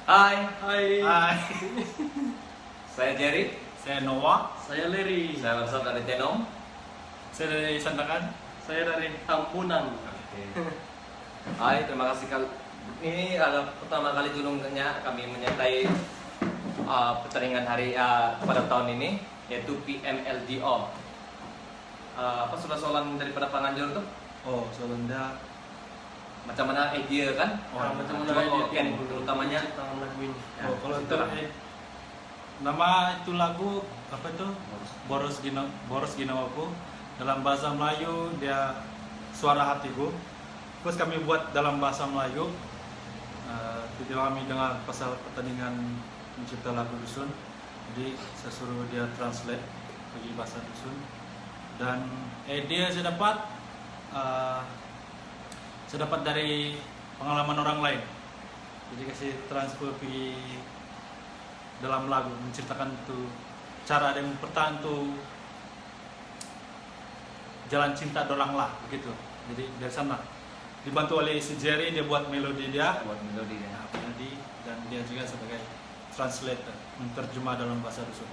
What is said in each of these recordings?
Hai. Hai. Hai, Saya Jerry. saya Noah, Saya Leri. Saya berasal dari Tenom. saya dari Sandakan. Saya dari Tampunan. Hai, terima kasih kali. Ini adalah pertama kali julungnya kami menyertai pertandingan hari pada tahun ini, yaitu PMLDO. Apa soalan daripada penganjur tuh? Oh, Solanda. Macam mana idea kan? Macam Coba mana bawakan terutamanya. Tangan lagu ini. Ya, Oh, kalau itu itulah. nama itu lagu apa itu? Boros Ginawaku. Dalam bahasa Melayu dia suara hatiku. Terus kami buat dalam bahasa Melayu. Ketika kami dengar pasal pertandingan mencipta lagu dusun, jadi saya suruh dia translate bagi bahasa dusun. Dan idea saya dapat dari pengalaman orang lain. Jadi kasih transfer pergi dalam lagu, menceritakan tuh cara dia bertahan tuh jalan cinta dorang lah begitu. Jadi dari sana dibantu oleh si Jerry, dia buat melodi dia, Buat melodi ya. melodi, dan dia juga sebagai translator, menterjemah dalam bahasa dusun.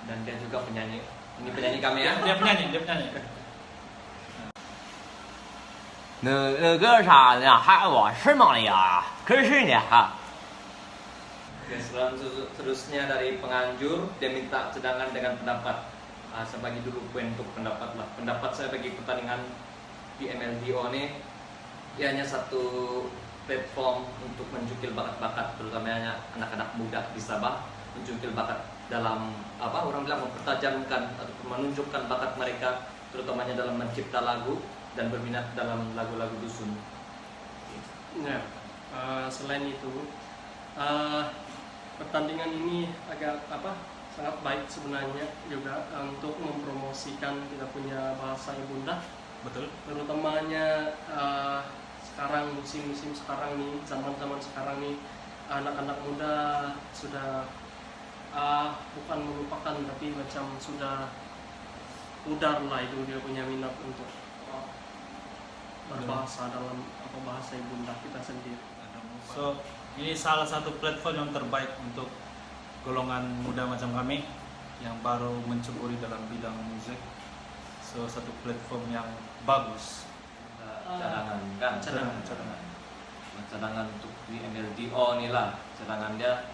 Dan dia juga penyanyi. Ini penyanyi kami ya. Dia penyanyi. 那个啥呢？还我是梦里啊，可是呢哈。 Dan seterusnya dari penganjur, dia minta cadangan dengan pendapat. Saya bagi dulu bentuk pendapat lah. Pendapat saya bagi pertandingan PMLDO ini, dia hanya satu platform untuk menjukil bakat-bakat, terutamanya anak-anak muda di Sabah, menjukil bakat dalam apa orang bilang mempertajamkan atau menunjukkan bakat mereka, terutamanya dalam mencipta lagu dan berminat dalam lagu-lagu dusun. Ya. Selain itu, pertandingan ini agak sangat baik sebenarnya juga untuk mempromosikan kita punya bahasa ibunda, Betul. terutamanya sekarang musim-musim sekarang nih, zaman-zaman sekarang nih, anak-anak muda sudah bukan melupakan tapi macam sudah pudar lah itu dia punya minat untuk berbahasa dalam bahasa ibunda kita sendiri. So, ini salah satu platform yang terbaik untuk golongan muda macam kami yang baru menceburi dalam bidang musik. So, satu platform yang bagus. Cadangan kan? Cadangan untuk di MLDO nih lah. Cadangan dia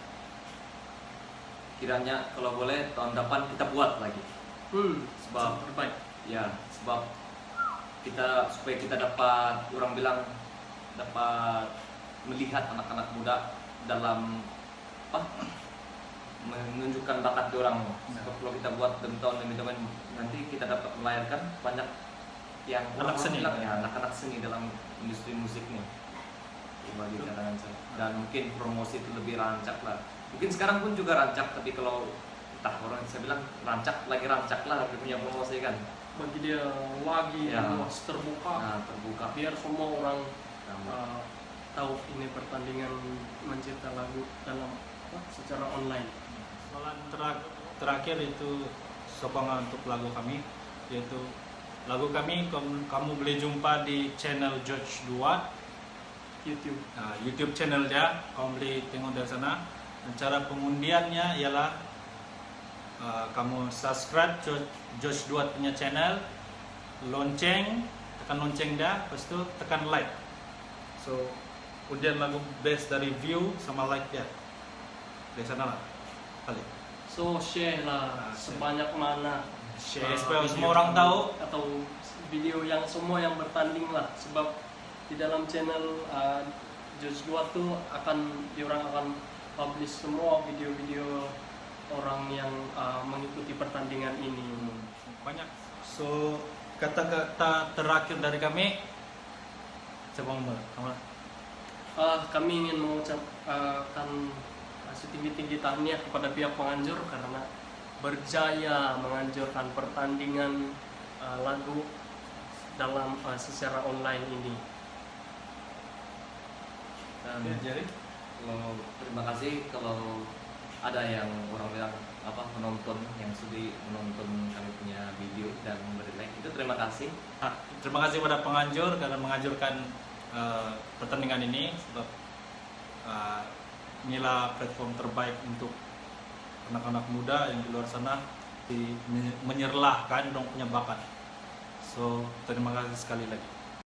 kiranya kalau boleh tahun depan kita buat lagi. Sebab terbaik. ya, sebab supaya kita dapat orang bilang dapat melihat anak-anak muda dalam menunjukkan bakat orang. Sebab kalau kita buat demi tahun nanti kita dapat melahirkan banyak yang Anak seni. ya, anak-anak seni dalam industri musik nih. Bagi cadangan saya. Dan mungkin promosi itu lebih rancak lah. Mungkin sekarang pun juga rancak, tapi kalau entah orang saya bilang rancak lah dia punya promosi kan. Bagi dia lagi Ya. luas terbuka, Nah, terbuka. biar semua orang tahu ini pertandingan mencipta lagu dalam secara online. Soalan terakhir itu sokongan untuk lagu kami, yaitu lagu kami kamu boleh jumpa di channel George Duat, YouTube. YouTube channel dia, kamu boleh tengok dari sana. Dan cara pengundiannya ialah kamu subscribe George Duat punya channel, tekan lonceng dia, lepas itu tekan like. So, undian lagu best dari view sama like dia. Dari sana lah, kali. So share lah sebanyak mana Share supaya video semua orang tahu. atau video yang semua yang bertanding lah, sebab di dalam channel George Duat tuh orang akan publish semua video-video orang yang mengikuti pertandingan ini. Banyak. So, kata-kata terakhir dari kami, coba ngomong. Kami ingin mengucapkan setinggi-tinggi tahniah kepada pihak penganjur karena berjaya menganjurkan pertandingan lagu dalam secara online ini. Dan Jadi, terima kasih kalau ada yang orang bilang penonton yang sudi menonton kami punya video dan memberi like, itu terima kasih. terima kasih pada penganjur karena menganjurkan pertandingan ini, sebab inilah platform terbaik untuk anak-anak muda yang di luar sana menyerlahkan dong punya bakat. So terima kasih sekali lagi.